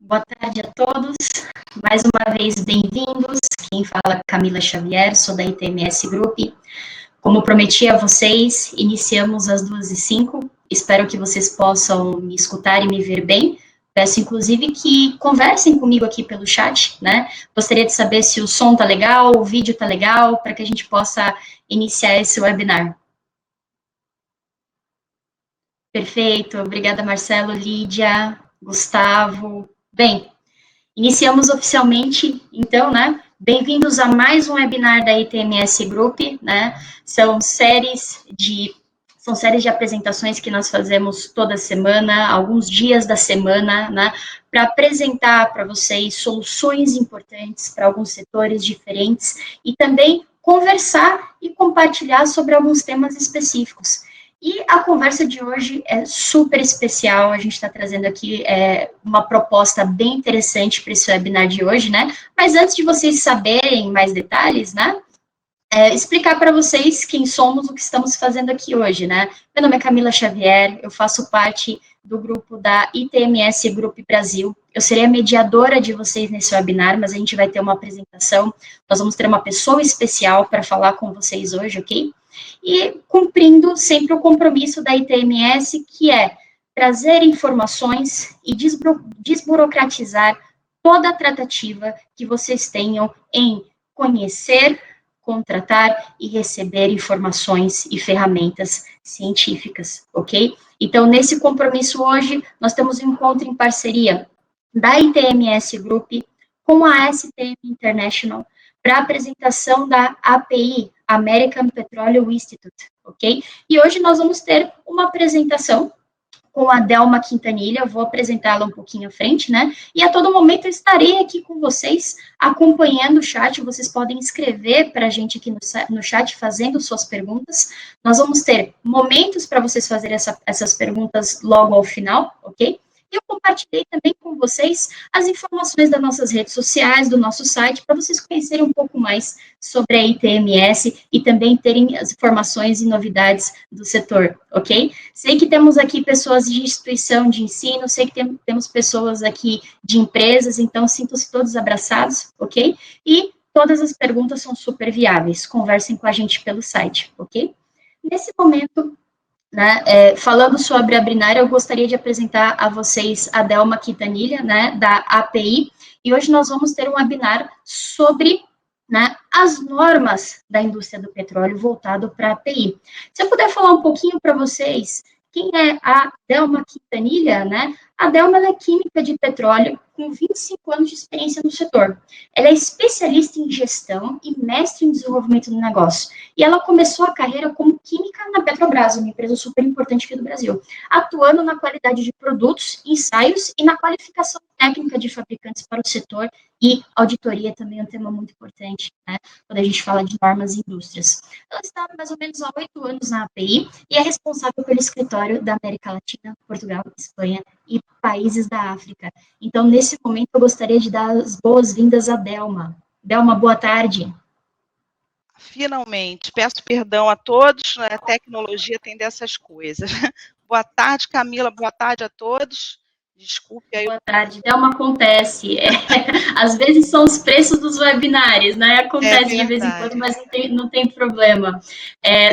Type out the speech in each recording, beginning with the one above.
Boa tarde a todos. Mais uma vez, bem-vindos. Quem fala é Camila Xavier, sou da ITMS Group. Como prometi a vocês, iniciamos às 2h05. Espero que vocês possam me escutar e me ver bem. Peço, inclusive, que conversem comigo aqui pelo chat, né? Gostaria de saber se o som tá legal, o vídeo tá legal, para que a gente possa iniciar esse webinar. Perfeito. Obrigada, Marcelo, Lídia, Gustavo. Bem, iniciamos oficialmente, então, né? Bem-vindos a mais um webinar da ITMS Group, né? São séries de apresentações que nós fazemos toda semana, alguns dias da semana, né? Para apresentar para vocês soluções importantes para alguns setores diferentes e também conversar e compartilhar sobre alguns temas específicos. E a conversa de hoje é super especial, a gente está trazendo aqui uma proposta bem interessante para esse webinar de hoje, né? Mas antes de vocês saberem mais detalhes, né? Explicar para vocês quem somos, o que estamos fazendo aqui hoje, né? Meu nome é Camila Xavier, eu faço parte do grupo da ITMS Group Brasil. Eu serei a mediadora de vocês nesse webinar, mas a gente vai ter uma apresentação, nós vamos ter uma pessoa especial para falar com vocês hoje, ok? E cumprindo sempre o compromisso da ITMS, que é trazer informações e desburocratizar toda a tratativa que vocês tenham em conhecer, contratar e receber informações e ferramentas científicas, ok? Então, nesse compromisso hoje, nós temos um encontro em parceria da ITMS Group com a STM International para a apresentação da API, American Petroleum Institute, ok? E hoje nós vamos ter uma apresentação com a Delma Quintanilha, eu vou apresentá-la um pouquinho à frente, né? E a todo momento eu estarei aqui com vocês, acompanhando o chat, vocês podem escrever para a gente aqui no chat, fazendo suas perguntas. Nós vamos ter momentos para vocês fazerem essas perguntas logo ao final, ok? E eu compartilhei também com vocês as informações das nossas redes sociais, do nosso site, para vocês conhecerem um pouco mais sobre a ITMS e também terem as informações e novidades do setor, ok? Sei que temos aqui pessoas de instituição de ensino, sei que temos pessoas aqui de empresas, então sintam-se todos abraçados, ok? E todas as perguntas são super viáveis, conversem com a gente pelo site, ok? Nesse momento, né, falando sobre a Brinar, eu gostaria de apresentar a vocês a Delma Quintanilha, né, da API, e hoje nós vamos ter um webinar sobre, né, as normas da indústria do petróleo voltado para a API. Se eu puder falar um pouquinho para vocês, quem é a Delma Quintanilha, né? A Delma ela é química de petróleo com 25 anos de experiência no setor. Ela é especialista em gestão e mestre em desenvolvimento do negócio. E ela começou a carreira como química na Petrobras, uma empresa super importante aqui do Brasil, atuando na qualidade de produtos, ensaios e na qualificação técnica de fabricantes para o setor, e auditoria também é um tema muito importante, né, quando a gente fala de normas e indústrias. Ela está mais ou menos há 8 anos na API e é responsável pelo escritório da América Latina, Portugal, Espanha e países da África. Então, nesse momento, eu gostaria de dar as boas-vindas a Delma. Delma, boa tarde. Finalmente, peço perdão a todos, né? A tecnologia tem dessas coisas. Boa tarde, Camila, boa tarde a todos. Desculpe aí. Boa tarde, Delma, acontece. Às vezes são os preços dos webinários, né? Acontece de vez em quando, mas não tem problema.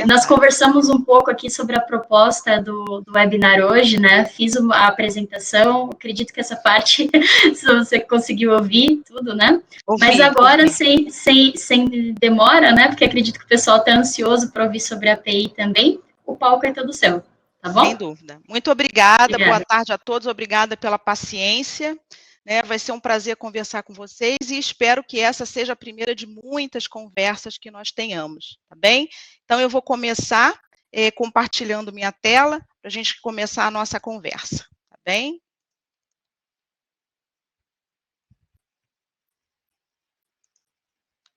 Nós conversamos um pouco aqui sobre a proposta do webinar hoje, né? Fiz a apresentação, acredito que essa parte, se você conseguiu ouvir tudo, né? Mas agora, sem demora, né? Porque acredito que o pessoal está ansioso para ouvir sobre a API também, o palco é todo seu. Tá bom? Sem dúvida. Muito obrigada, boa tarde a todos, obrigada pela paciência. Né? Vai ser um prazer conversar com vocês e espero que essa seja a primeira de muitas conversas que nós tenhamos, tá bem? Então, eu vou começar compartilhando minha tela para a gente começar a nossa conversa, tá bem?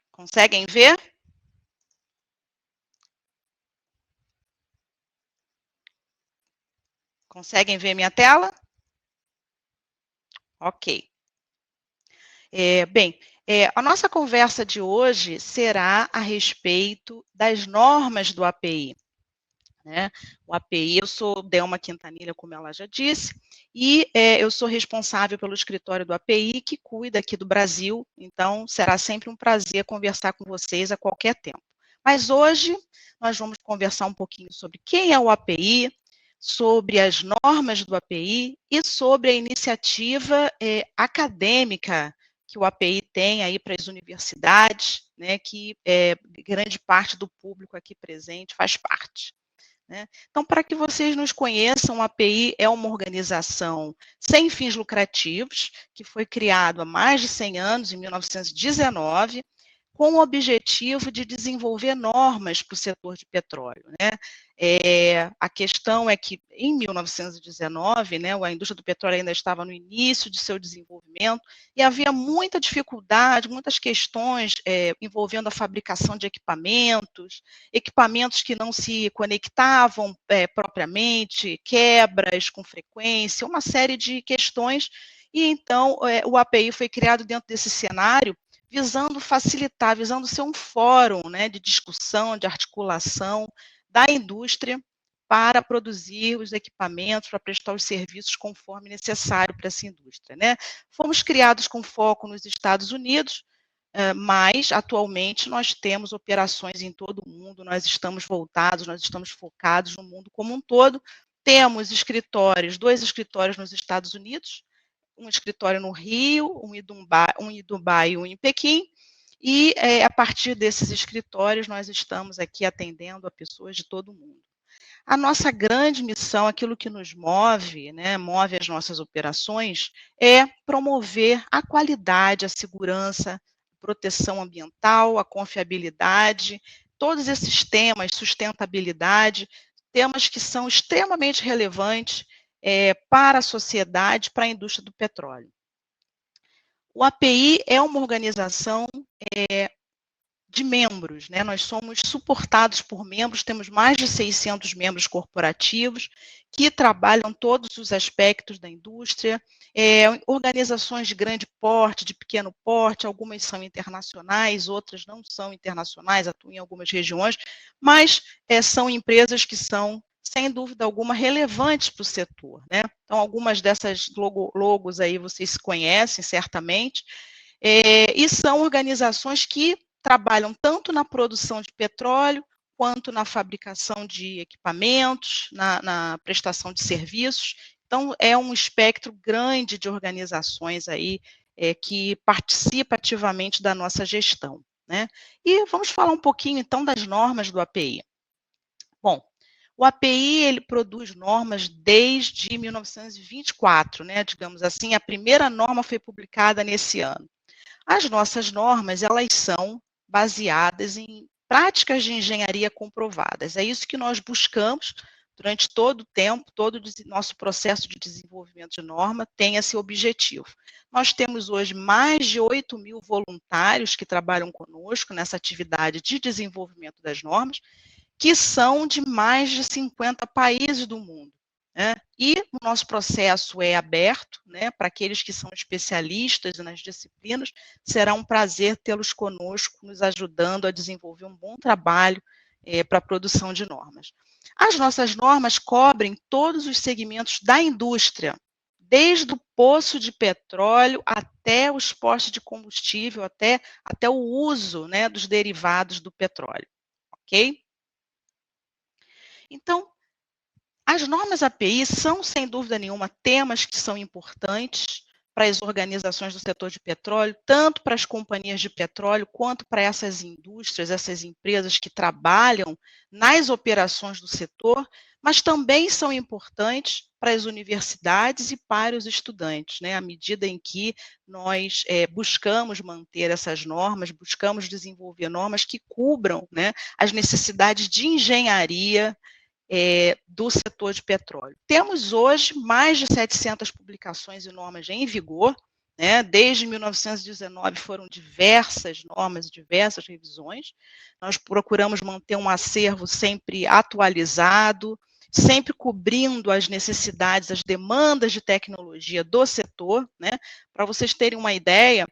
Conseguem ver? Conseguem ver minha tela? Ok. Bem, a nossa conversa de hoje será a respeito das normas do API. né? O API, eu sou Delma Quintanilha, como ela já disse, e eu sou responsável pelo escritório do API, que cuida aqui do Brasil, então será sempre um prazer conversar com vocês a qualquer tempo. Mas hoje nós vamos conversar um pouquinho sobre quem é o API, sobre as normas do API e sobre a iniciativa acadêmica que o API tem aí para as universidades, né, que grande parte do público aqui presente faz parte. Né? Então, para que vocês nos conheçam, a API é uma organização sem fins lucrativos, que foi criada há mais de 100 anos, em 1919, com o objetivo de desenvolver normas para o setor de petróleo. Né? A questão é que, em 1919, né, a indústria do petróleo ainda estava no início de seu desenvolvimento e havia muita dificuldade, muitas questões envolvendo a fabricação de equipamentos que não se conectavam propriamente, quebras com frequência, uma série de questões. E então o API foi criado dentro desse cenário, visando facilitar, visando ser um fórum, né, de discussão, de articulação da indústria para produzir os equipamentos, para prestar os serviços conforme necessário para essa indústria. Né? Fomos criados com foco nos Estados Unidos, mas atualmente nós temos operações em todo o mundo, nós estamos voltados, nós estamos focados no mundo como um todo. Temos escritórios, 2 escritórios nos Estados Unidos, um escritório no Rio, um em Dubai e um em Pequim, e a partir desses escritórios nós estamos aqui atendendo a pessoas de todo o mundo. A nossa grande missão, aquilo que nos move, né, move as nossas operações, é promover a qualidade, a segurança, a proteção ambiental, a confiabilidade, todos esses temas, sustentabilidade, temas que são extremamente relevantes para a sociedade, para a indústria do petróleo. O API é uma organização de membros, né? Nós somos suportados por membros, temos mais de 600 membros corporativos que trabalham todos os aspectos da indústria, organizações de grande porte, de pequeno porte, algumas são internacionais, outras não são internacionais, atuam em algumas regiões, mas são empresas que são, sem dúvida alguma, relevantes para o setor. Né? Então, algumas dessas logos aí vocês conhecem, certamente, e são organizações que trabalham tanto na produção de petróleo, quanto na fabricação de equipamentos, na prestação de serviços. Então, é um espectro grande de organizações aí que participa ativamente da nossa gestão. Né? E vamos falar um pouquinho, então, das normas do API. Bom, o API ele produz normas desde 1924, né? Digamos assim, a primeira norma foi publicada nesse ano. As nossas normas, elas são baseadas em práticas de engenharia comprovadas. É isso que nós buscamos durante todo o tempo, todo o nosso processo de desenvolvimento de norma tem esse objetivo. Nós temos hoje mais de 8.000 voluntários que trabalham conosco nessa atividade de desenvolvimento das normas, que são de mais de 50 países do mundo. Né? E o nosso processo é aberto, né, para aqueles que são especialistas nas disciplinas, será um prazer tê-los conosco, nos ajudando a desenvolver um bom trabalho para a produção de normas. As nossas normas cobrem todos os segmentos da indústria, desde o poço de petróleo até os postos de combustível, até o uso, né, dos derivados do petróleo, ok? Então, as normas API são, sem dúvida nenhuma, temas que são importantes para as organizações do setor de petróleo, tanto para as companhias de petróleo, quanto para essas indústrias, essas empresas que trabalham nas operações do setor, mas também são importantes para as universidades e para os estudantes, né? À medida em que nós buscamos manter essas normas, buscamos desenvolver normas que cubram, né, as necessidades de engenharia do setor de petróleo. Temos hoje mais de 700 publicações e normas em vigor, né? Desde 1919 foram diversas normas, diversas revisões. Nós procuramos manter um acervo sempre atualizado, sempre cobrindo as necessidades, as demandas de tecnologia do setor. Né? Para vocês terem uma ideia,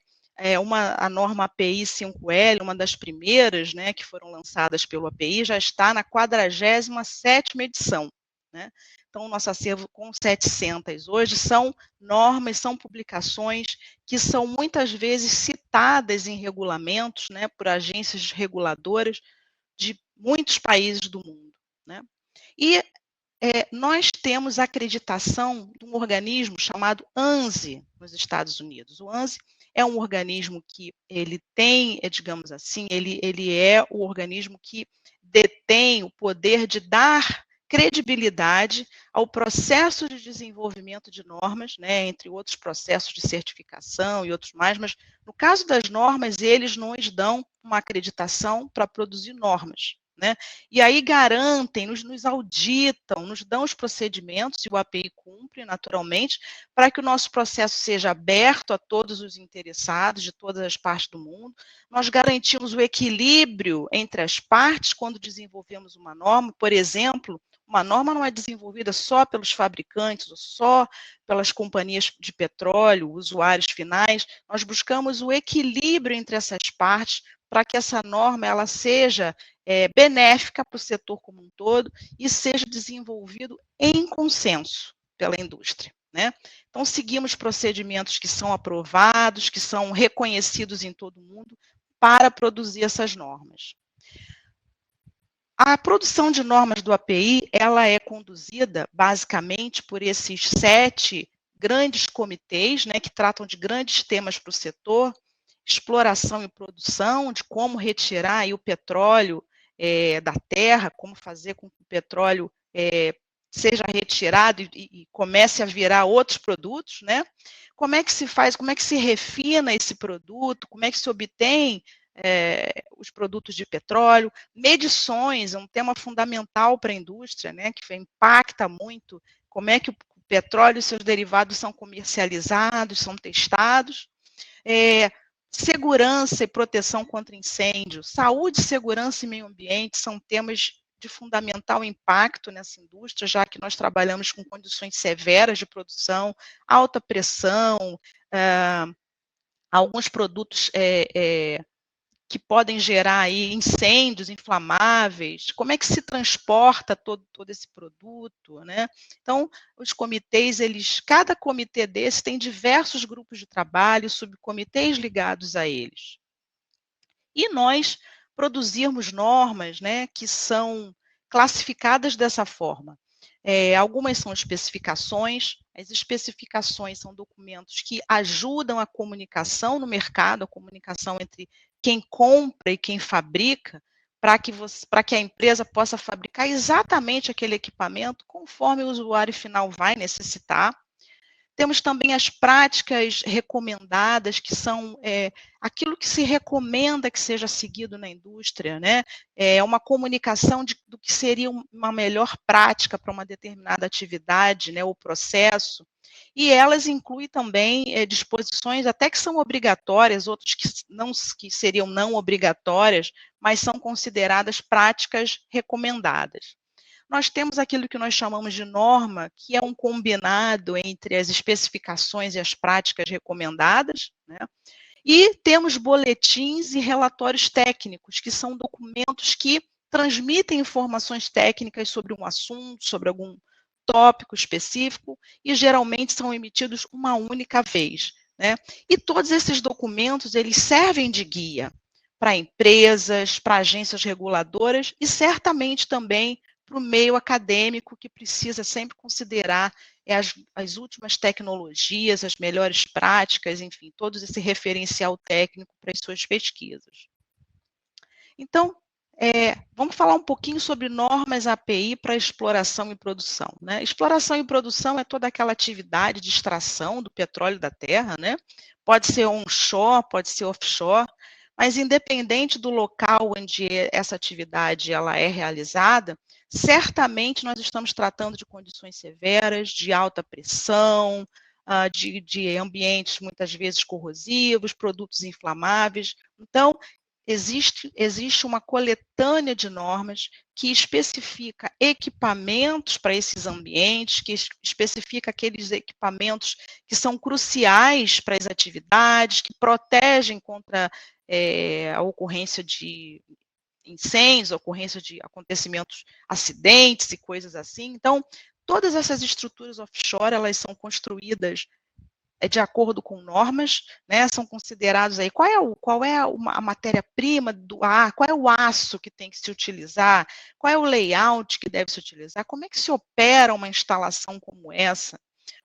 a norma API 5L, uma das primeiras, né, que foram lançadas pelo API, já está na 47ª edição, né? Então, o nosso acervo com 700 hoje são normas, são publicações que são muitas vezes citadas em regulamentos, né, por agências reguladoras de muitos países do mundo, né? E nós temos acreditação de um organismo chamado ANSI nos Estados Unidos. O ANSI é um organismo que ele tem, digamos assim, ele é o organismo que detém o poder de dar credibilidade ao processo de desenvolvimento de normas, né, entre outros processos de certificação e outros mais, mas no caso das normas, eles nos dão uma acreditação para produzir normas, né? E aí garantem, nos auditam, nos dão os procedimentos, e o API cumpre naturalmente, para que o nosso processo seja aberto a todos os interessados de todas as partes do mundo. Nós garantimos o equilíbrio entre as partes quando desenvolvemos uma norma. Por exemplo, uma norma não é desenvolvida só pelos fabricantes ou só pelas companhias de petróleo, usuários finais. Nós buscamos o equilíbrio entre essas partes para que essa norma ela seja benéfica para o setor como um todo e seja desenvolvido em consenso pela indústria, né? Então, seguimos procedimentos que são aprovados, que são reconhecidos em todo o mundo para produzir essas normas. A produção de normas do API, ela é conduzida basicamente por esses 7 grandes comitês, né, que tratam de grandes temas para o setor: exploração e produção, de como retirar aí o petróleo da terra, como fazer com que o petróleo seja retirado e comece a virar outros produtos, né? Como é que se faz, como é que se refina esse produto, como é que se obtém os produtos de petróleo, medições, é um tema fundamental para a indústria, né, que impacta muito como é que o petróleo e seus derivados são comercializados, são testados. Segurança e proteção contra incêndio, saúde, segurança e meio ambiente são temas de fundamental impacto nessa indústria, já que nós trabalhamos com condições severas de produção, alta pressão, alguns produtos que podem gerar aí incêndios inflamáveis, como é que se transporta todo esse produto, né? Então, os comitês, cada comitê desse tem diversos grupos de trabalho, subcomitês ligados a eles. E nós produzirmos normas, né, que são classificadas dessa forma. Algumas são especificações, as especificações são documentos que ajudam a comunicação no mercado, a comunicação entre quem compra e quem fabrica, para que a empresa possa fabricar exatamente aquele equipamento conforme o usuário final vai necessitar. Temos também as práticas recomendadas, que são aquilo que se recomenda que seja seguido na indústria, né? É uma comunicação do que seria uma melhor prática para uma determinada atividade, né, ou processo. E elas incluem também disposições até que são obrigatórias, outras que seriam não obrigatórias, mas são consideradas práticas recomendadas. Nós temos aquilo que nós chamamos de norma, que é um combinado entre as especificações e as práticas recomendadas, né? E temos boletins e relatórios técnicos, que são documentos que transmitem informações técnicas sobre um assunto, sobre algum tópico específico, e geralmente são emitidos uma única vez, né? E todos esses documentos, eles servem de guia para empresas, para agências reguladoras e certamente também para o meio acadêmico, que precisa sempre considerar as últimas tecnologias, as melhores práticas, enfim, todo esse referencial técnico para as suas pesquisas. Então, vamos falar um pouquinho sobre normas API para exploração e produção, né? Exploração e produção é toda aquela atividade de extração do petróleo da terra, né? Pode ser onshore, pode ser offshore, mas independente do local onde essa atividade ela é realizada, certamente nós estamos tratando de condições severas, de alta pressão, de ambientes muitas vezes corrosivos, produtos inflamáveis. Então, existe uma coletânea de normas que especifica equipamentos para esses ambientes, que especifica aqueles equipamentos que são cruciais para as atividades, que protegem contra a ocorrência de incêndios, a ocorrência de acontecimentos, acidentes e coisas assim. Então, todas essas estruturas offshore, elas são construídas de acordo com normas, né, são considerados aí, qual é a matéria-prima do ar, qual é o aço que tem que se utilizar, qual é o layout que deve se utilizar, como é que se opera uma instalação como essa,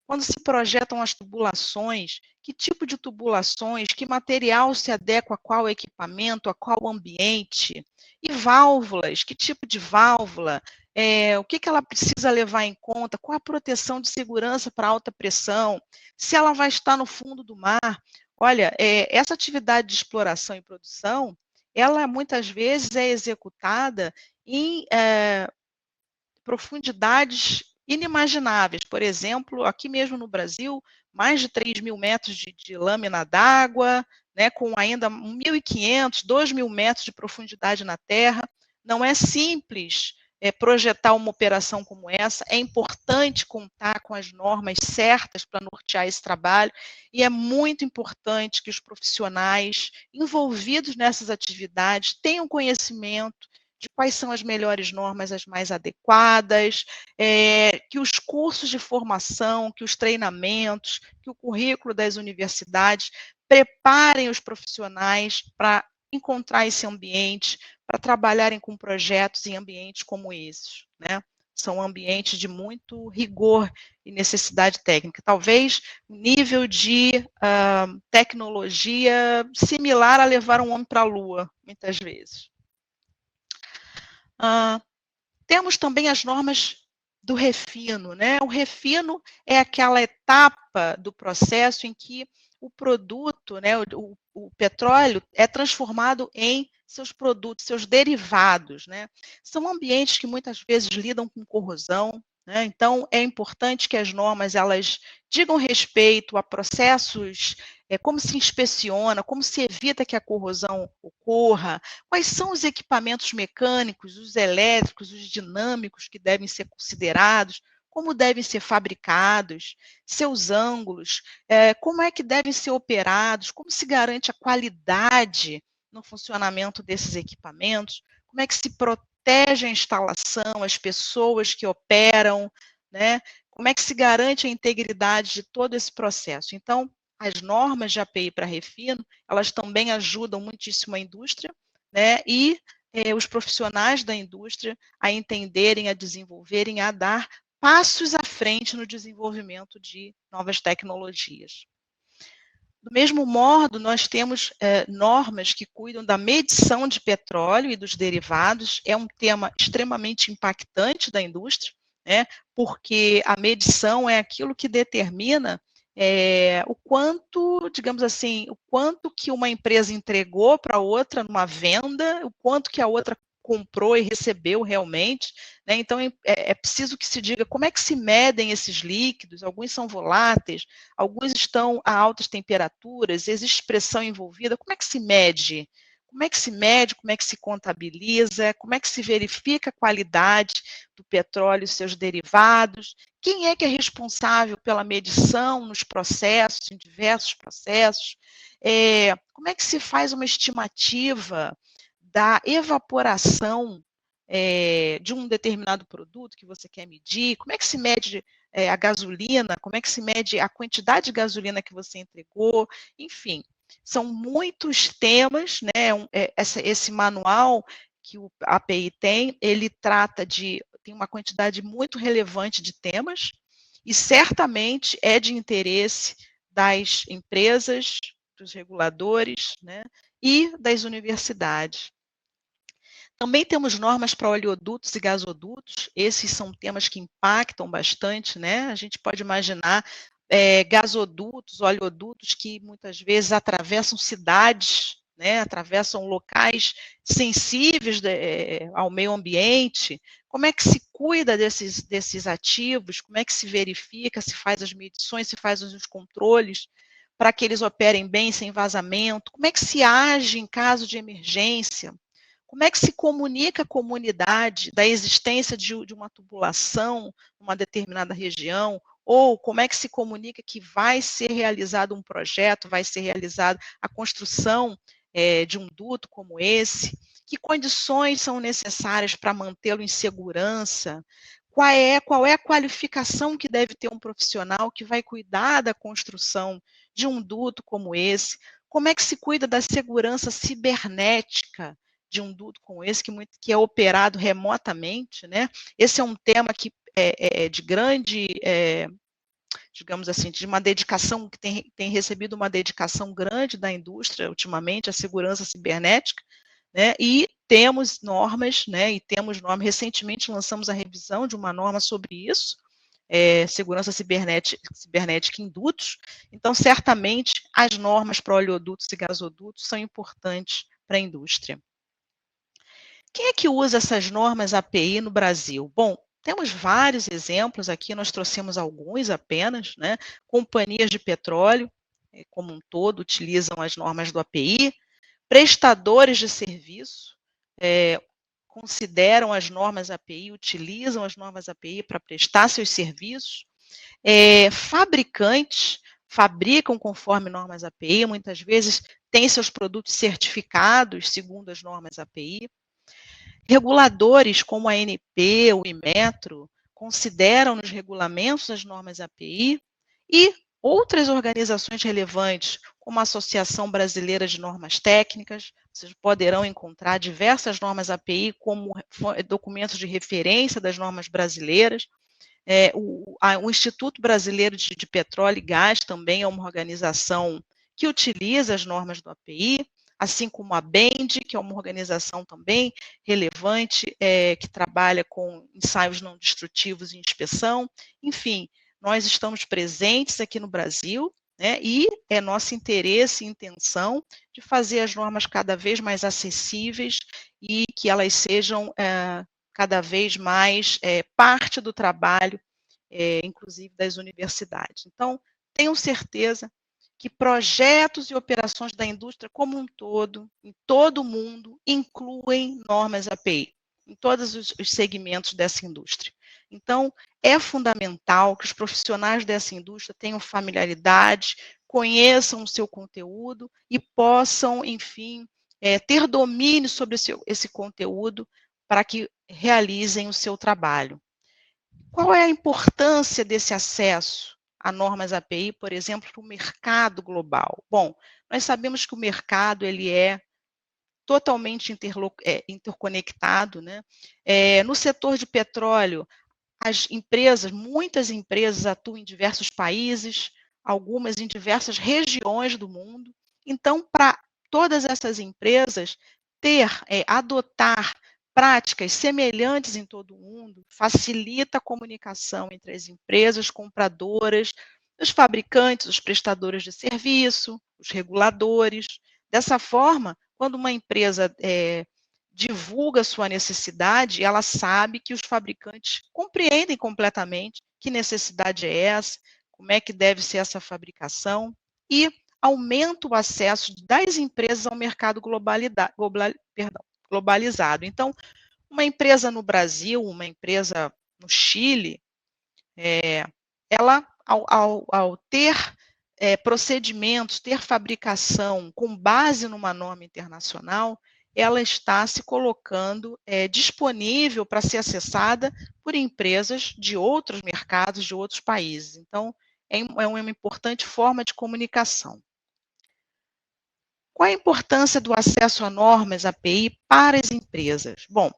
quando se projetam as tubulações, que tipo de tubulações, que material se adequa a qual equipamento, a qual ambiente, e válvulas, que tipo de válvula, o que ela precisa levar em conta, qual a proteção de segurança para alta pressão, se ela vai estar no fundo do mar. Olha, essa atividade de exploração e produção, ela muitas vezes é executada em profundidades inimagináveis. Por exemplo, aqui mesmo no Brasil, mais de 3.000 metros de lâmina d'água, né, com ainda 1.500, 2.000 metros de profundidade na terra. Não é simples projetar uma operação como essa, é importante contar com as normas certas para nortear esse trabalho, e é muito importante que os profissionais envolvidos nessas atividades tenham conhecimento de quais são as melhores normas, as mais adequadas, que os cursos de formação, que os treinamentos, que o currículo das universidades preparem os profissionais para encontrar esse ambiente, para trabalharem com projetos em ambientes como esses, né? São ambientes de muito rigor e necessidade técnica. Talvez nível de tecnologia similar a levar um homem para a Lua, muitas vezes. Temos também as normas do refino, né? O refino é aquela etapa do processo em que o produto, né, o petróleo, é transformado em seus produtos, seus derivados, né? São ambientes que muitas vezes lidam com corrosão, né? Então é importante que as normas elas digam respeito a processos, como se inspeciona, como se evita que a corrosão ocorra, quais são os equipamentos mecânicos, os elétricos, os dinâmicos que devem ser considerados, como devem ser fabricados, seus ângulos, como é que devem ser operados, como se garante a qualidade no funcionamento desses equipamentos, como é que se protege a instalação, as pessoas que operam, né? Como é que se garante a integridade de todo esse processo. Então, as normas de API para refino, elas também ajudam muitíssimo a indústria, né? E os profissionais da indústria a entenderem, a desenvolverem, a dar passos à frente no desenvolvimento de novas tecnologias. Do mesmo modo, nós temos normas que cuidam da medição de petróleo e dos derivados. É um tema extremamente impactante da indústria, né? Porque a medição é aquilo que determina o quanto, digamos assim, o quanto que uma empresa entregou para outra numa venda, o quanto que a outra comprou e recebeu realmente, né? Então é preciso que se diga como é que se medem esses líquidos. Alguns são voláteis, alguns estão a altas temperaturas, existe pressão envolvida. Como é que se mede? Como é que se mede, como é que se contabiliza, como é que se verifica a qualidade do petróleo e seus derivados? Quem é que é responsável pela medição nos processos, em diversos processos? Como é que se faz uma estimativa da evaporação de um determinado produto que você quer medir? Como é que se mede a gasolina? Como é que se mede a quantidade de gasolina que você entregou? Enfim, são muitos temas, né? Esse manual que o API tem, ele tem uma quantidade muito relevante de temas e certamente é de interesse das empresas, dos reguladores, né? E das universidades. Também temos normas para oleodutos e gasodutos. Esses são temas que impactam bastante, né? A gente pode imaginar gasodutos, oleodutos que muitas vezes atravessam cidades, né? Atravessam locais sensíveis ao meio ambiente. Como é que se cuida desses ativos? Como é que se verifica, se faz as medições, se faz os controles? para que eles operem bem, sem vazamento? Como é que se age em caso de emergência? Como é que se comunica a comunidade da existência de uma tubulação numa determinada região? Ou como é que se comunica que vai ser realizado um projeto, vai ser realizada a construção de um duto como esse? Que condições são necessárias para mantê-lo em segurança? Qual é a qualificação que deve ter um profissional que vai cuidar da construção de um duto como esse? Como é que se cuida da segurança cibernética de um duto como esse, que é operado remotamente, né? Esse é um tema que é de grande, digamos assim, de uma dedicação, que tem recebido uma dedicação grande da indústria ultimamente, a segurança cibernética, né? E temos normas, né? Recentemente lançamos a revisão de uma norma sobre isso, segurança cibernética em dutos. Então, certamente, as normas para oleodutos e gasodutos são importantes para a indústria. Quem é que usa essas normas API no Brasil? Bom, temos vários exemplos aqui, nós trouxemos alguns apenas, né? Companhias de petróleo, como um todo, utilizam as normas do API, prestadores de serviço, consideram as normas API, utilizam as normas API para prestar seus serviços, fabricantes fabricam conforme normas API, muitas vezes têm seus produtos certificados segundo as normas API. Reguladores como a ANP, o Inmetro, consideram nos regulamentos as normas API e outras organizações relevantes, como a Associação Brasileira de Normas Técnicas, vocês poderão encontrar diversas normas API como documentos de referência das normas brasileiras. O Instituto Brasileiro de Petróleo e Gás também é uma organização que utiliza as normas do API, assim como a BEND, que é uma organização também relevante, que trabalha com ensaios não destrutivos e inspeção. Enfim, nós estamos presentes aqui no Brasil, né, e é nosso interesse e intenção de fazer as normas cada vez mais acessíveis e que elas sejam cada vez mais parte do trabalho, inclusive das universidades. Então, tenham certeza que projetos e operações da indústria como um todo, em todo o mundo, incluem normas API, em todos os segmentos dessa indústria. Então, é fundamental que os profissionais dessa indústria tenham familiaridade, conheçam o seu conteúdo e possam, enfim, ter domínio sobre esse conteúdo para que realizem o seu trabalho. Qual é a importância desse acesso a normas API, por exemplo, para o mercado global? Bom, nós sabemos que o mercado ele é totalmente interconectado, né? No setor de petróleo, muitas empresas atuam em diversos países, algumas em diversas regiões do mundo. Então, para todas essas empresas adotar práticas semelhantes em todo o mundo, facilita a comunicação entre as empresas compradoras, os fabricantes, os prestadores de serviço, os reguladores. Dessa forma, quando uma empresa divulga sua necessidade, ela sabe que os fabricantes compreendem completamente que necessidade é essa, como é que deve ser essa fabricação, e aumenta o acesso das empresas ao mercado globalizado. Então, uma empresa no Brasil, uma empresa no Chile, ela, ao ter procedimentos, ter fabricação com base numa norma internacional, ela está se colocando disponível para ser acessada por empresas de outros mercados, de outros países. Então, é uma importante forma de comunicação. Qual a importância do acesso a normas API para as empresas? Bom,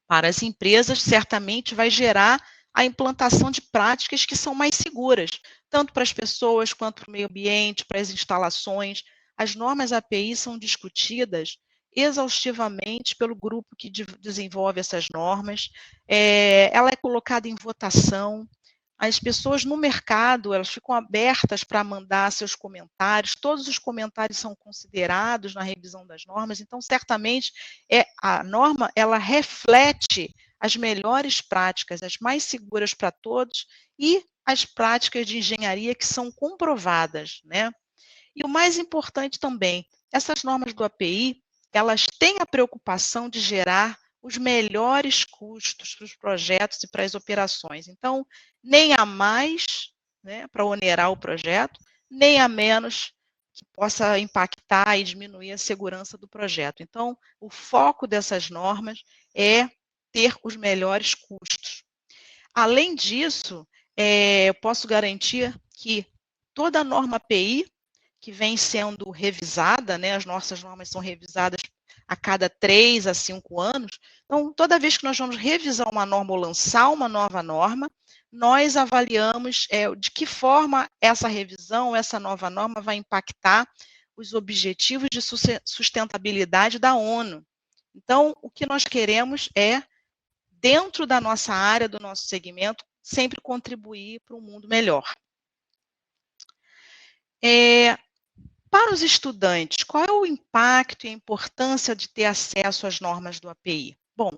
para as empresas, certamente vai gerar a implantação de práticas que são mais seguras, tanto para as pessoas quanto para o meio ambiente, para as instalações. As normas API são discutidas exaustivamente pelo grupo que desenvolve essas normas. Ela é colocada em votação. As pessoas no mercado, elas ficam abertas para mandar seus comentários, todos os comentários são considerados na revisão das normas, então, certamente, a norma, ela reflete as melhores práticas, as mais seguras para todos, e as práticas de engenharia que são comprovadas, né? E o mais importante também, essas normas do API, elas têm a preocupação de gerar os melhores custos para os projetos e para as operações. Então, nem a mais, né, para onerar o projeto, nem a menos que possa impactar e diminuir a segurança do projeto. Então, o foco dessas normas é ter os melhores custos. Além disso, eu posso garantir que toda a norma API que vem sendo revisada, né, as nossas normas são revisadas a cada 3 a 5 anos, então, toda vez que nós vamos revisar uma norma ou lançar uma nova norma, nós avaliamos de que forma essa revisão, essa nova norma vai impactar os objetivos de sustentabilidade da ONU. Então, o que nós queremos é, dentro da nossa área, do nosso segmento, sempre contribuir para um mundo melhor. Para os estudantes, qual é o impacto e a importância de ter acesso às normas do API? Bom,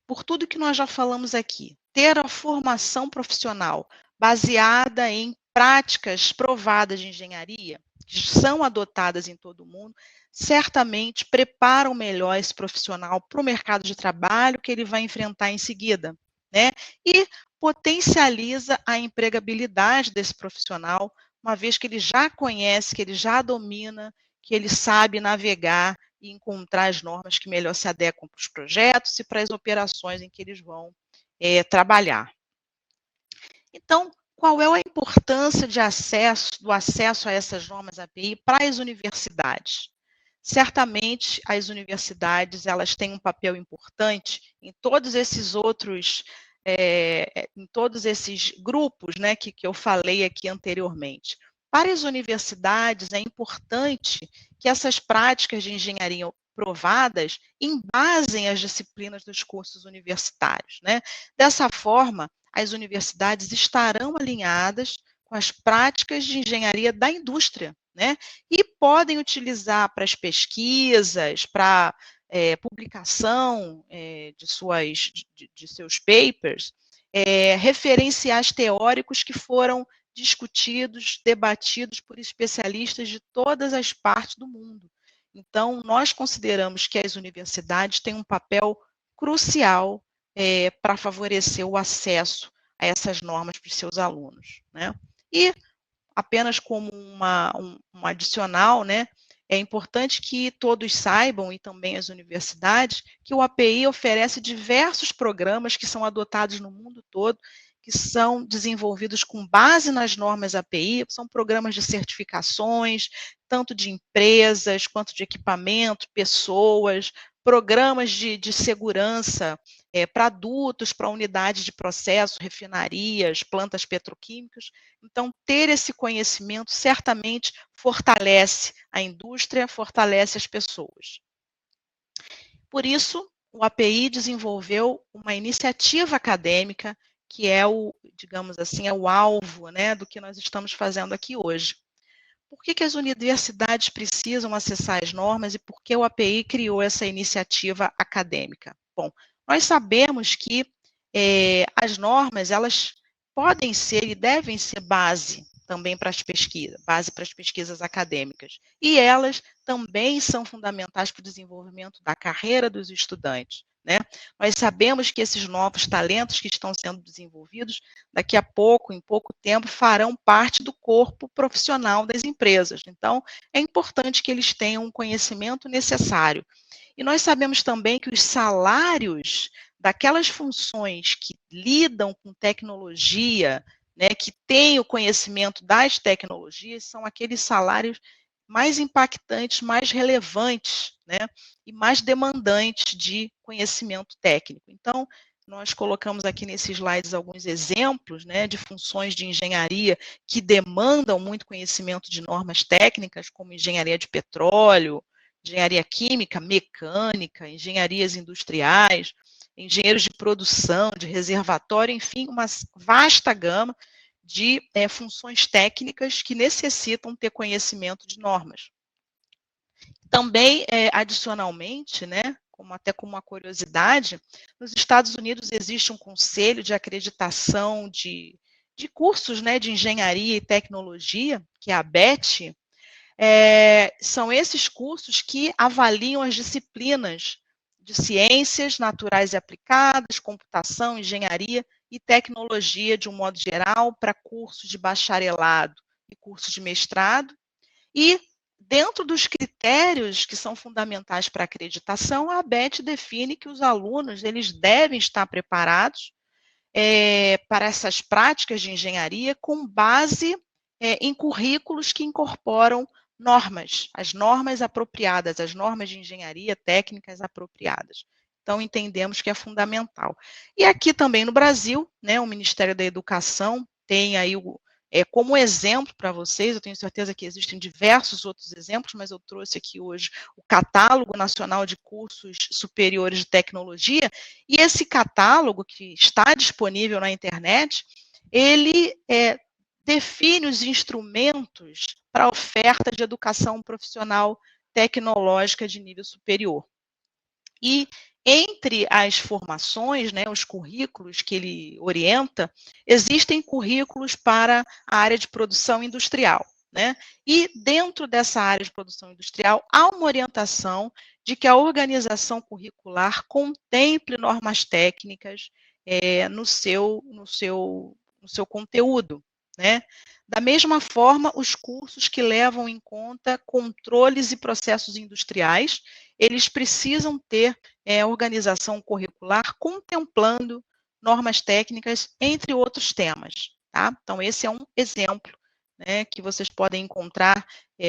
por tudo que nós já falamos aqui, ter a formação profissional baseada em práticas provadas de engenharia, que são adotadas em todo o mundo, certamente preparam melhor esse profissional para o mercado de trabalho que ele vai enfrentar em seguida, né? E potencializa a empregabilidade desse profissional, uma vez que ele já conhece, que ele já domina, que ele sabe navegar e encontrar as normas que melhor se adequam para os projetos e para as operações em que eles vão trabalhar. Então, qual é a importância do acesso a essas normas API para as universidades? Certamente, as universidades elas têm um papel importante em todos esses outros em todos esses grupos, né, que eu falei aqui anteriormente. Para as universidades, é importante que essas práticas de engenharia provadas embasem as disciplinas dos cursos universitários, né? Dessa forma, as universidades estarão alinhadas com as práticas de engenharia da indústria, né? E podem utilizar para as pesquisas, para publicação de seus papers, referenciais teóricos que foram discutidos, debatidos por especialistas de todas as partes do mundo. Então, nós consideramos que as universidades têm um papel crucial para favorecer o acesso a essas normas para os seus alunos, né? E, apenas como um adicional, né, é importante que todos saibam, e também as universidades, que o API oferece diversos programas que são adotados no mundo todo, que são desenvolvidos com base nas normas API, são programas de certificações, tanto de empresas, quanto de equipamento, pessoas, programas de segurança para adultos, para unidades de processo, refinarias, plantas petroquímicas. Então, ter esse conhecimento certamente fortalece a indústria, fortalece as pessoas. Por isso, o API desenvolveu uma iniciativa acadêmica que é digamos assim, é o alvo, né, do que nós estamos fazendo aqui hoje. Por que as universidades precisam acessar as normas e por que o API criou essa iniciativa acadêmica? Bom, nós sabemos que as normas, elas podem ser e devem ser base também para as pesquisas, base para as pesquisas acadêmicas. E elas também são fundamentais para o desenvolvimento da carreira dos estudantes, né? Nós sabemos que esses novos talentos que estão sendo desenvolvidos, daqui a pouco, em pouco tempo, farão parte do corpo profissional das empresas. Então, é importante que eles tenham um conhecimento necessário. E nós sabemos também que os salários daquelas funções que lidam com tecnologia, né, que têm o conhecimento das tecnologias, são aqueles salários mais impactantes, mais relevantes, né, e mais demandantes de conhecimento técnico. Então, nós colocamos aqui nesses slides alguns exemplos, né, de funções de engenharia que demandam muito conhecimento de normas técnicas, como engenharia de petróleo, engenharia química, mecânica, engenharias industriais, engenheiros de produção, de reservatório, enfim, uma vasta gama de funções técnicas que necessitam ter conhecimento de normas. Também, adicionalmente, né, até como uma curiosidade, nos Estados Unidos existe um conselho de acreditação de cursos, né, de engenharia e tecnologia, que é a ABET, são esses cursos que avaliam as disciplinas de ciências naturais e aplicadas, computação, engenharia e tecnologia, de um modo geral, para cursos de bacharelado e cursos de mestrado. E, dentro dos critérios que são fundamentais para a acreditação, a ABET define que os alunos eles devem estar preparados para essas práticas de engenharia com base em currículos que incorporam normas, as normas apropriadas, as normas de engenharia técnicas apropriadas. Então, entendemos que é fundamental. E aqui também no Brasil, né, o Ministério da Educação tem aí como exemplo para vocês, eu tenho certeza que existem diversos outros exemplos, mas eu trouxe aqui hoje o Catálogo Nacional de Cursos Superiores de Tecnologia, e esse catálogo, que está disponível na internet, ele define os instrumentos para a oferta de educação profissional tecnológica de nível superior. E entre as formações, né, os currículos que ele orienta, existem currículos para a área de produção industrial, né? E dentro dessa área de produção industrial, há uma orientação de que a organização curricular contemple normas técnicas no seu conteúdo, né? Da mesma forma, os cursos que levam em conta controles e processos industriais, eles precisam ter organização curricular contemplando normas técnicas, entre outros temas, tá? Então, esse é um exemplo, né, que vocês podem encontrar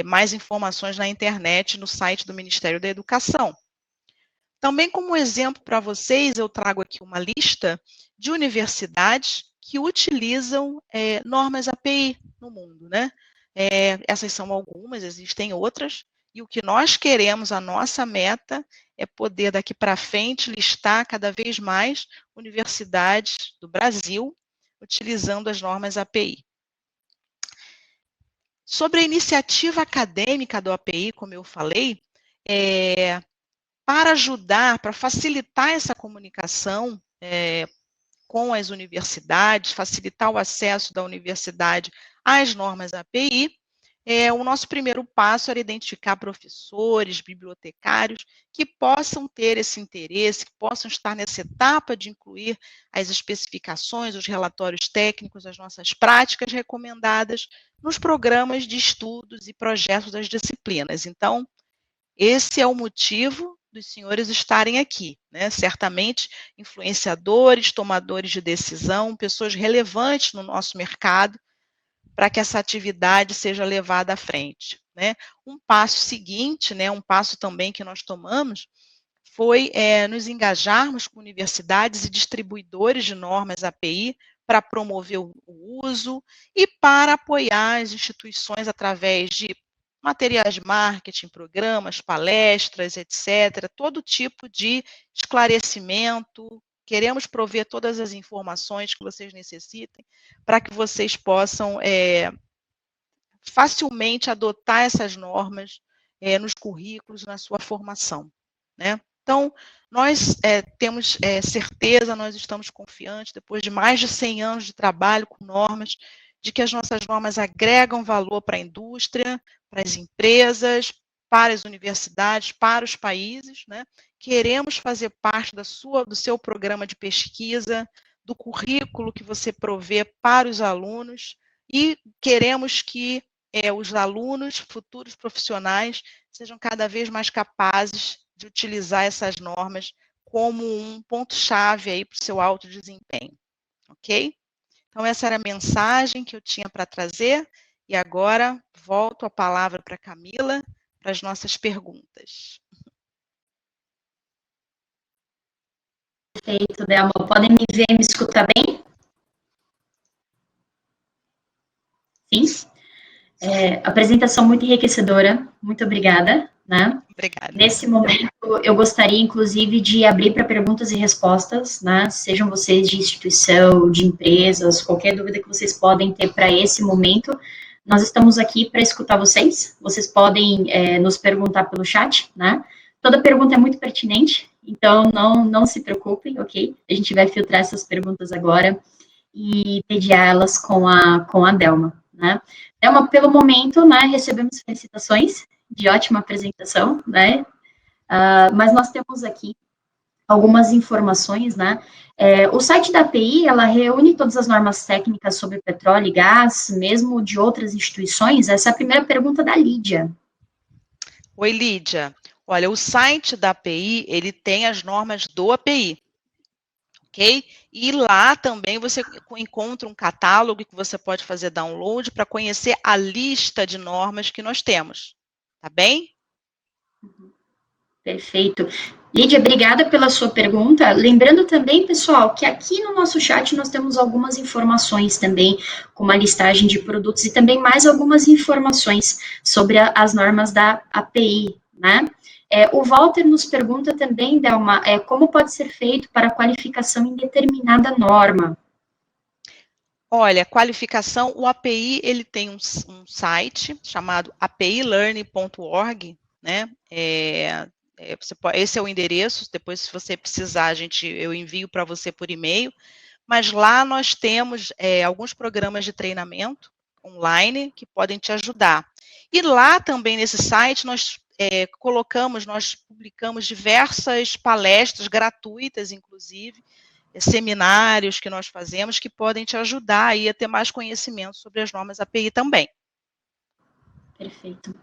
mais informações na internet, no site do Ministério da Educação. Também, como exemplo para vocês, eu trago aqui uma lista de universidades que utilizam normas API no mundo, né? Essas são algumas, existem outras, e o que nós queremos, a nossa meta, é poder daqui para frente listar cada vez mais universidades do Brasil utilizando as normas API. Sobre a iniciativa acadêmica do API, como eu falei, para ajudar, para facilitar essa comunicação com as universidades, facilitar o acesso da universidade às normas API, o nosso primeiro passo era identificar professores, bibliotecários que possam ter esse interesse, que possam estar nessa etapa de incluir as especificações, os relatórios técnicos, as nossas práticas recomendadas nos programas de estudos e projetos das disciplinas. Então, esse é o motivo dos senhores estarem aqui, né? Certamente influenciadores, tomadores de decisão, pessoas relevantes no nosso mercado, para que essa atividade seja levada à frente, né? Um passo seguinte, né, um passo também que nós tomamos, foi nos engajarmos com universidades e distribuidores de normas API para promover o uso e para apoiar as instituições através de materiais de marketing, programas, palestras, etc., todo tipo de esclarecimento. Queremos prover todas as informações que vocês necessitem para que vocês possam facilmente adotar essas normas nos currículos, na sua formação, né? Então, nós temos certeza, nós estamos confiantes, depois de mais de 100 anos de trabalho com normas, de que as nossas normas agregam valor para a indústria, para as empresas, para as universidades, para os países, né? Queremos fazer parte do seu programa de pesquisa, do currículo que você provê para os alunos, e queremos que os alunos, futuros profissionais, sejam cada vez mais capazes de utilizar essas normas como um ponto-chave aí para o seu alto desempenho, ok? Então, essa era a mensagem que eu tinha para trazer, e agora volto a palavra para a Camila, para as nossas perguntas. Perfeito, Delma. Podem me ver e me escutar bem? Sim? Apresentação muito enriquecedora, muito obrigada, né? Obrigada. Nesse momento, eu gostaria, inclusive, de abrir para perguntas e respostas, né? Sejam vocês de instituição, de empresas, qualquer dúvida que vocês podem ter para esse momento, nós estamos aqui para escutar vocês. Vocês podem nos perguntar pelo chat, né? Toda pergunta é muito pertinente, então não se preocupem, ok? A gente vai filtrar essas perguntas agora e mediar elas com a Delma, né? Pelo momento, né, recebemos felicitações de ótima apresentação, né, mas nós temos aqui algumas informações, né, o site da API, ela reúne todas as normas técnicas sobre petróleo e gás, mesmo de outras instituições? Essa é a primeira pergunta da Lídia. Oi, Lídia. Olha, o site da API, ele tem as normas do API, ok? E lá também você encontra um catálogo que você pode fazer download para conhecer a lista de normas que nós temos, tá bem? Perfeito. Lídia, obrigada pela sua pergunta. Lembrando também, pessoal, que aqui no nosso chat nós temos algumas informações também, como a listagem de produtos e também mais algumas informações sobre as normas da API, né? O Walter nos pergunta também, Delma, como pode ser feito para a qualificação em determinada norma? Olha, qualificação, o API, ele tem um site chamado apilearning.org, né? Esse é o endereço, depois se você precisar, eu envio para você por e-mail, mas lá nós temos alguns programas de treinamento online que podem te ajudar. E lá também nesse site nós nós publicamos diversas palestras gratuitas, inclusive, seminários que nós fazemos que podem te ajudar aí a ter mais conhecimento sobre as normas API também. Perfeito.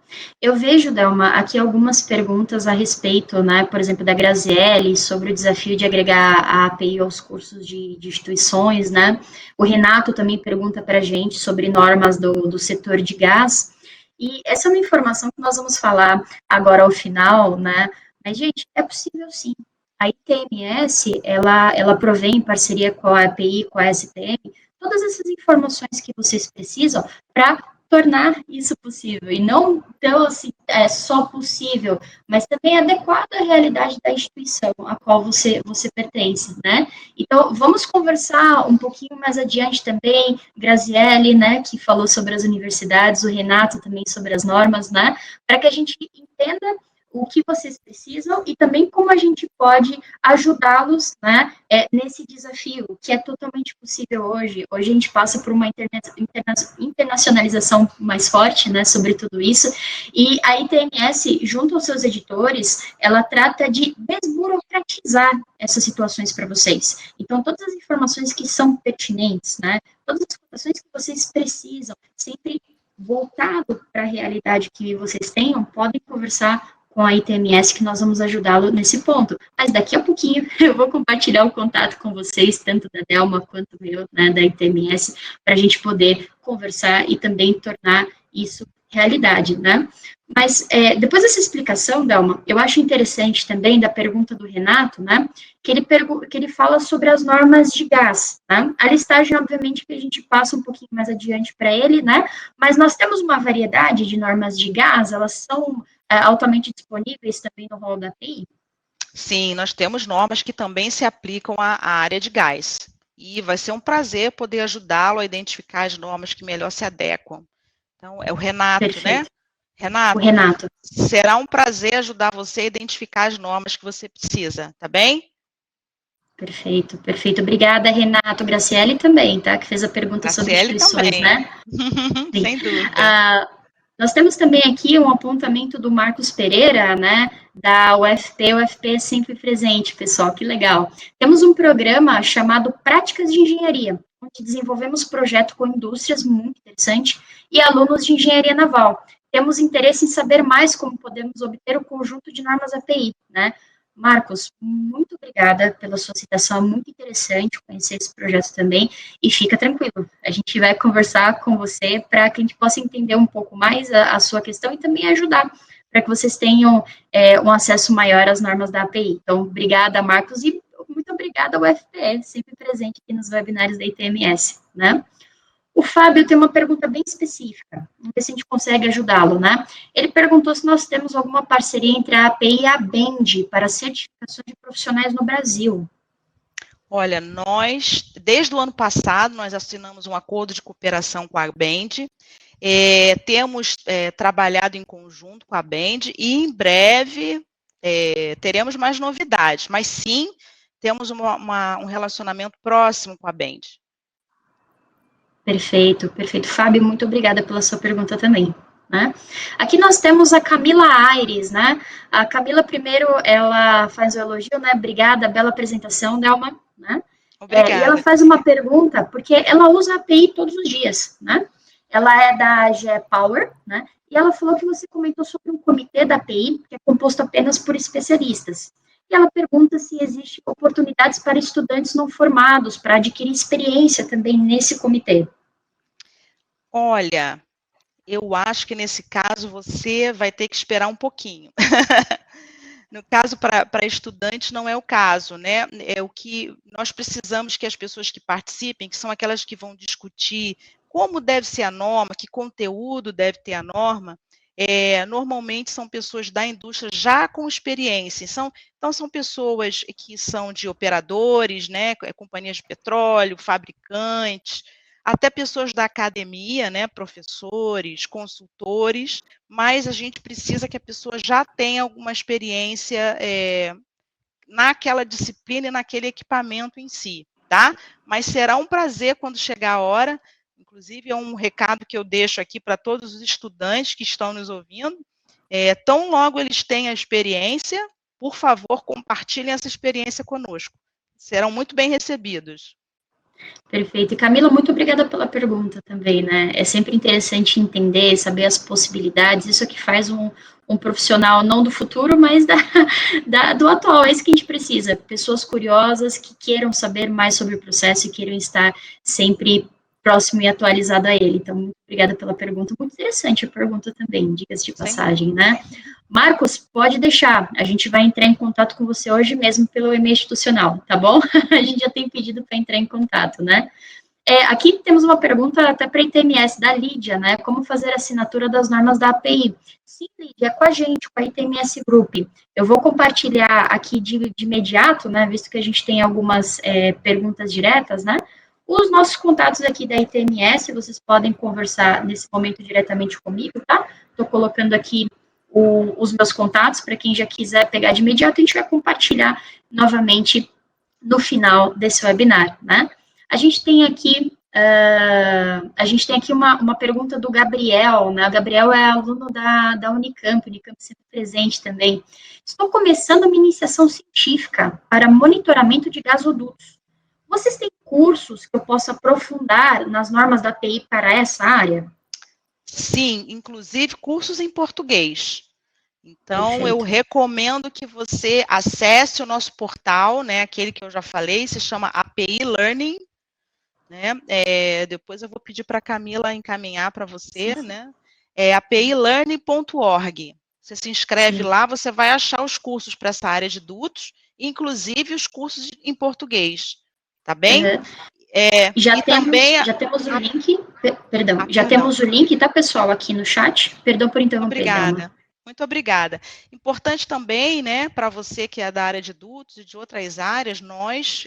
Eu vejo, Delma, aqui algumas perguntas a respeito, né, por exemplo, da Graziele, sobre o desafio de agregar a API aos cursos de instituições, né? O Renato também pergunta para a gente sobre normas do setor de gás. E essa é uma informação que nós vamos falar agora ao final, né? Mas, gente, é possível sim. A ITMS, ela provém em parceria com a API, com a STM, todas essas informações que vocês precisam para tornar isso possível, e não tão assim, só possível, mas também adequado à realidade da instituição a qual você pertence, né? Então, vamos conversar um pouquinho mais adiante também, Graziele, né, que falou sobre as universidades, o Renato também sobre as normas, né, para que a gente entenda o que vocês precisam e também como a gente pode ajudá-los, né, nesse desafio, que é totalmente possível hoje. Hoje a gente passa por uma internacionalização mais forte, né, sobre tudo isso, e a ITMS, junto aos seus editores, ela trata de desburocratizar essas situações para vocês. Então, todas as informações que são pertinentes, né, todas as informações que vocês precisam, sempre voltado para a realidade que vocês tenham, podem conversar com a ITMS que nós vamos ajudá-lo nesse ponto. Mas daqui a pouquinho eu vou compartilhar o contato com vocês, tanto da Delma quanto eu, né, da ITMS, para a gente poder conversar e também tornar isso realidade, né? Mas depois dessa explicação, Delma, eu acho interessante também da pergunta do Renato, né, que ele fala sobre as normas de gás, né? A listagem, obviamente, que a gente passa um pouquinho mais adiante para ele, né? Mas nós temos uma variedade de normas de gás, elas são altamente disponíveis também no rol da API? Sim, nós temos normas que também se aplicam à área de gás. E vai ser um prazer poder ajudá-lo a identificar as normas que melhor se adequam. Então, é o Renato, Perfeito. né? Renato, O Renato. será um prazer ajudar você a identificar as normas que você precisa, tá bem? Perfeito, perfeito. Obrigada, Renato. Graciele também, tá? Que fez a pergunta sobre Graciele instituições, também. né? Sim. Sem dúvida. Nós temos também aqui um apontamento do Marcos Pereira, né, da UFP. O UFP é sempre presente, pessoal, que legal. Temos um programa chamado Práticas de Engenharia, onde desenvolvemos projeto com indústrias, muito interessante, e alunos de engenharia naval. Temos interesse em saber mais como podemos obter o conjunto de normas API, né? Marcos, muito obrigada pela sua citação, muito interessante conhecer esse projeto também, e fica tranquilo, a gente vai conversar com você para que a gente possa entender um pouco mais a sua questão e também ajudar, para que vocês tenham um acesso maior às normas da API. Então, obrigada, Marcos, e muito obrigada ao UFPE, sempre presente aqui nos webinários da ITMS, né? O Fábio tem uma pergunta bem específica, vamos ver se a gente consegue ajudá-lo, né? Ele perguntou se nós temos alguma parceria entre a API e a BEND para certificação de profissionais no Brasil. Olha, desde o ano passado, nós assinamos um acordo de cooperação com a BEND, temos trabalhado em conjunto com a BEND e em breve teremos mais novidades, mas sim, temos um relacionamento próximo com a BEND. Perfeito, perfeito. Fábio, muito obrigada pela sua pergunta também. Né? Aqui nós temos a Camila Aires, né? A Camila, primeiro, ela faz o elogio, né? Obrigada, bela apresentação, Delma, né? E ela Obrigada. faz uma pergunta, porque ela usa a API todos os dias, né? Ela é da GE Power, né? E ela falou que você comentou sobre um comitê da API, que é composto apenas por especialistas. E ela pergunta se existem oportunidades para estudantes não formados, para adquirir experiência também nesse comitê. Olha, eu acho que nesse caso você vai ter que esperar um pouquinho. No caso, para estudantes, não é o caso, né? É o que nós precisamos que as pessoas que participem, que são aquelas que vão discutir como deve ser a norma, que conteúdo deve ter a norma, normalmente são pessoas da indústria já com experiência. Então, são pessoas que são de operadores, né? Companhias de petróleo, fabricantes, até pessoas da academia, né? Professores, consultores, mas a gente precisa que a pessoa já tenha alguma experiência naquela disciplina e naquele equipamento em si, tá? Mas será um prazer quando chegar a hora, inclusive é um recado que eu deixo aqui para todos os estudantes que estão nos ouvindo, tão logo eles tenham a experiência, por favor, compartilhem essa experiência conosco. Serão muito bem recebidos. Perfeito. E Camila, muito obrigada pela pergunta também, né? É sempre interessante entender, saber as possibilidades, isso é que faz um profissional não do futuro, mas do atual, é isso que a gente precisa. Pessoas curiosas que queiram saber mais sobre o processo e queiram estar sempre próximo e atualizado a ele. Então, muito obrigada pela pergunta. Muito interessante a pergunta também, dicas de passagem, né? Marcos, pode deixar. A gente vai entrar em contato com você hoje mesmo pelo e-mail institucional, tá bom? A gente já tem pedido para entrar em contato, né? Aqui temos uma pergunta até para a ITMS da Lídia, né? Como fazer a assinatura das normas da API? Sim, Lídia, com a gente, com a ITMS Group. Eu vou compartilhar aqui de imediato, né? Visto que a gente tem algumas perguntas diretas, né? Os nossos contatos aqui da ITMS, vocês podem conversar nesse momento diretamente comigo, tá? Estou colocando aqui os meus contatos para quem já quiser pegar de imediato, a gente vai compartilhar novamente no final desse webinar, né? A gente tem aqui uma pergunta do Gabriel, né? O Gabriel é aluno da Unicamp sempre presente também. Estou começando uma iniciação científica para monitoramento de gasodutos. Vocês têm cursos que eu possa aprofundar nas normas da API para essa área? Sim, inclusive cursos em português. Então, Perfeito. eu recomendo que você acesse o nosso portal, né, aquele que eu já falei, se chama API Learning, né, depois eu vou pedir para a Camila encaminhar para você, né, apilearning.org. Você se inscreve lá, você vai achar os cursos para essa área de dutos, inclusive os cursos em português, tá bem? Já temos o link, temos o link, tá, pessoal, aqui no chat. Perdão por interromper, Obrigada. Muito obrigada. Importante também, né, para você que é da área de dutos e de outras áreas,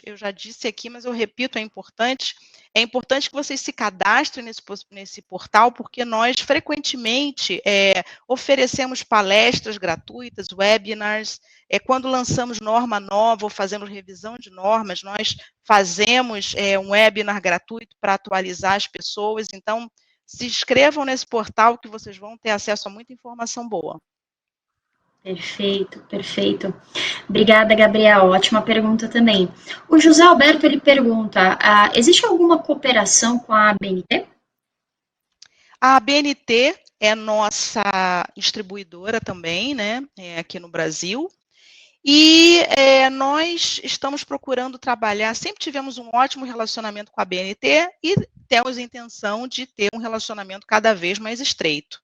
eu já disse aqui, mas eu repito, é importante que vocês se cadastrem nesse portal, porque nós frequentemente oferecemos palestras gratuitas, webinars, quando lançamos norma nova ou fazemos revisão de normas, nós fazemos um webinar gratuito para atualizar as pessoas, então, se inscrevam nesse portal que vocês vão ter acesso a muita informação boa. Perfeito, perfeito. Obrigada, Gabriel. Ótima pergunta também. O José Alberto, ele pergunta, existe alguma cooperação com a ABNT? A ABNT é nossa distribuidora também, né, aqui no Brasil. E nós estamos procurando trabalhar, sempre tivemos um ótimo relacionamento com a ABNT e temos a intenção de ter um relacionamento cada vez mais estreito.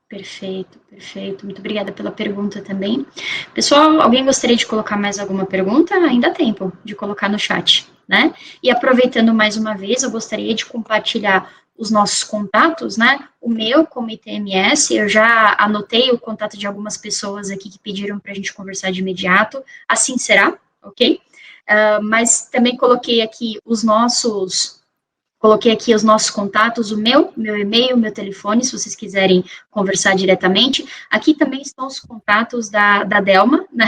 Perfeito, perfeito. Muito obrigada pela pergunta também. Pessoal, alguém gostaria de colocar mais alguma pergunta? Ainda há tempo de colocar no chat, né? E aproveitando mais uma vez, eu gostaria de compartilhar os nossos contatos, né? O meu como ITMS, eu já anotei o contato de algumas pessoas aqui que pediram para a gente conversar de imediato, assim será, ok? Mas também coloquei aqui os nossos Coloquei aqui os nossos contatos, o meu e-mail, meu telefone, se vocês quiserem conversar diretamente. Aqui também estão os contatos da Delma, né,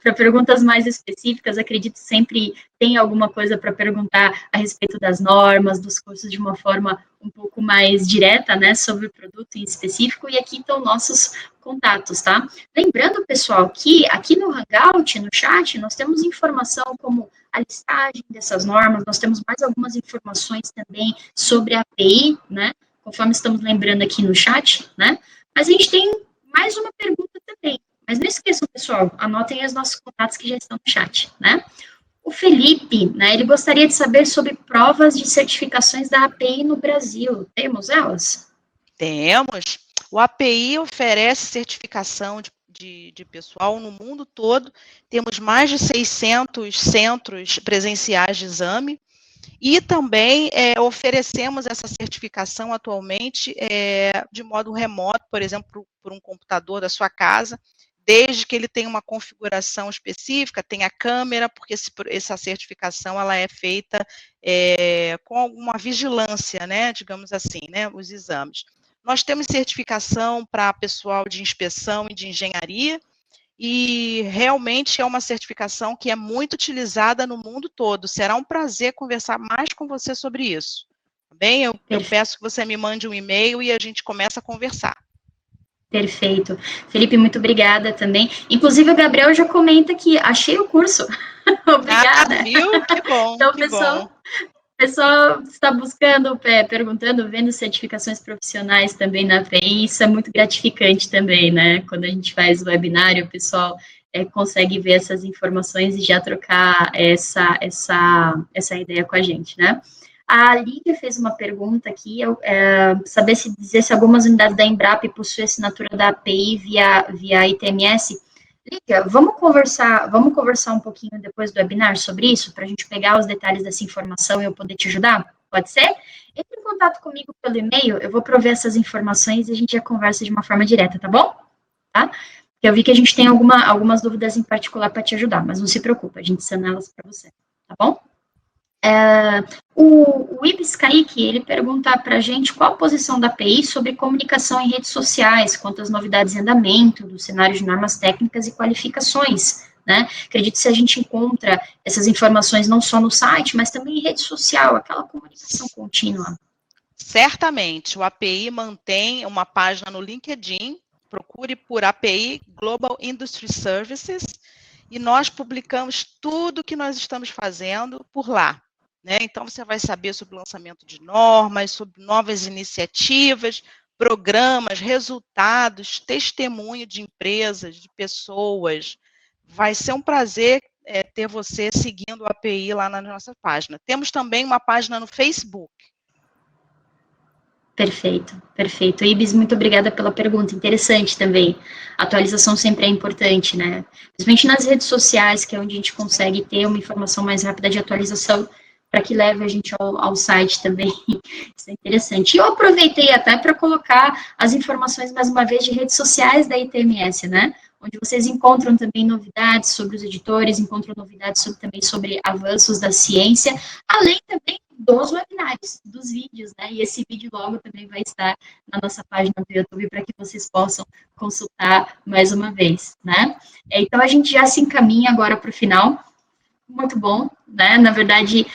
para perguntas mais específicas. Acredito sempre tem alguma coisa para perguntar a respeito das normas, dos cursos de uma forma um pouco mais direta, né, sobre o produto em específico. E aqui estão nossos contatos, tá? Lembrando, pessoal, que aqui no Hangout, no chat, nós temos informação como a listagem dessas normas, nós temos mais algumas informações também sobre a API, né, conforme estamos lembrando aqui no chat, né, mas a gente tem mais uma pergunta também, mas não esqueçam, pessoal, anotem os nossos contatos que já estão no chat, né. O Felipe, né, ele gostaria de saber sobre provas de certificações da API no Brasil, temos elas? Temos. O API oferece certificação de pessoal no mundo todo. Temos mais de 600 centros presenciais de exame. E também oferecemos essa certificação atualmente de modo remoto, por exemplo, por um computador da sua casa, desde que ele tenha uma configuração específica, tenha câmera, porque essa certificação ela é feita com alguma vigilância, né, digamos assim, né, os exames. Nós temos certificação para pessoal de inspeção e de engenharia, e realmente é uma certificação que é muito utilizada no mundo todo. Será um prazer conversar mais com você sobre isso. Tá bem? Eu peço que você me mande um e-mail e a gente começa a conversar. Perfeito. Felipe, muito obrigada também. Inclusive, o Gabriel já comenta que achei o curso. Obrigada. Ah, viu? Que bom, então, que bom. pessoal está buscando, perguntando, vendo certificações profissionais também na API, isso é muito gratificante também, né? Quando a gente faz o webinário, o pessoal consegue ver essas informações e já trocar essa ideia com a gente, né? A Lídia fez uma pergunta aqui, saber se dizer se algumas unidades da Embrapa possuem assinatura da API via ITMS. Lídia, vamos conversar um pouquinho depois do webinar sobre isso, para a gente pegar os detalhes dessa informação e eu poder te ajudar? Pode ser? Entre em contato comigo pelo e-mail, eu vou prover essas informações e a gente já conversa de uma forma direta, tá bom? Tá? Eu vi que a gente tem algumas dúvidas em particular para te ajudar, mas não se preocupe, a gente sana elas para você, tá bom? O Ibis Kaique, ele pergunta para a gente qual a posição da API sobre comunicação em redes sociais, quanto às novidades em andamento, do cenário de normas técnicas e qualificações, né? Acredito que se a gente encontra essas informações não só no site, mas também em rede social, aquela comunicação contínua. Certamente, o API mantém uma página no LinkedIn, procure por API Global Industry Services, e nós publicamos tudo que nós estamos fazendo por lá. Né? Então, você vai saber sobre o lançamento de normas, sobre novas iniciativas, programas, resultados, testemunho de empresas, de pessoas. Vai ser um prazer ter você seguindo o API lá na nossa página. Temos também uma página no Facebook. Perfeito, perfeito. Ibis, muito obrigada pela pergunta, interessante também. A atualização sempre é importante, né? Principalmente nas redes sociais, que é onde a gente consegue ter uma informação mais rápida de atualização, para que leve a gente ao site também. Isso é interessante. E eu aproveitei até para colocar as informações, mais uma vez, de redes sociais da ITMS, né? Onde vocês encontram também novidades sobre os editores, encontram novidades também sobre avanços da ciência, além também dos webinários, dos vídeos, né? E esse vídeo logo também vai estar na nossa página do YouTube para que vocês possam consultar mais uma vez, né? Então, a gente já se encaminha agora para o final. Muito bom, né? Na verdade,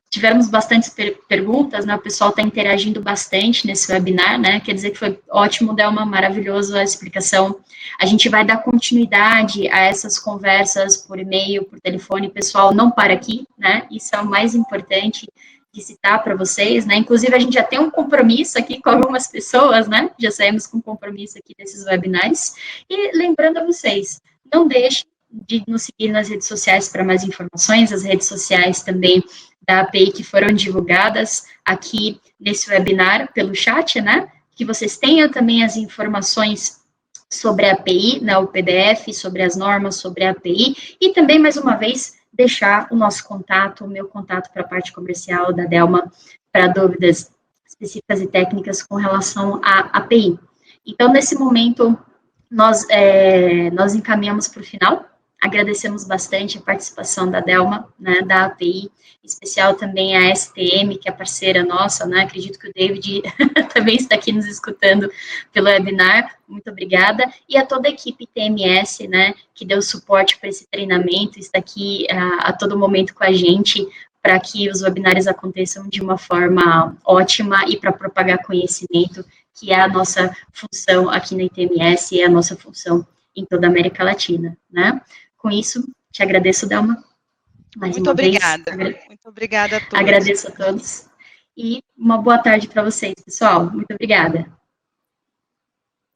tivemos bastantes perguntas, né? O pessoal está interagindo bastante nesse webinar, né? Quer dizer que foi ótimo, Delma, maravilhoso a explicação. A gente vai dar continuidade a essas conversas por e-mail, por telefone, pessoal, não para aqui, né? Isso é o mais importante de citar para vocês, né? Inclusive, a gente já tem um compromisso aqui com algumas pessoas, né? Já saímos com um compromisso aqui desses webinars. E lembrando a vocês, não deixe de nos seguir nas redes sociais para mais informações, as redes sociais também da API que foram divulgadas aqui nesse webinar pelo chat, né? Que vocês tenham também as informações sobre a API, né, o PDF, sobre as normas, sobre a API, e também, mais uma vez, deixar o nosso contato, o meu contato para a parte comercial da Delma, para dúvidas específicas e técnicas com relação à API. Então, nesse momento, nós encaminhamos para o final Agradecemos bastante a participação da Delma, né, da API, em especial também a STM, que é parceira nossa, né, acredito que o David também está aqui nos escutando pelo webinar, muito obrigada, e a toda a equipe TMS, né, que deu suporte para esse treinamento, está aqui a todo momento com a gente, para que os webinários aconteçam de uma forma ótima e para propagar conhecimento, que é a nossa função aqui na ITMS e é a nossa função em toda a América Latina, né? Com isso, te agradeço, Delma, mais Muito uma obrigada. vez. Muito obrigada a todos. Agradeço a todos. E uma boa tarde para vocês, pessoal. Muito obrigada.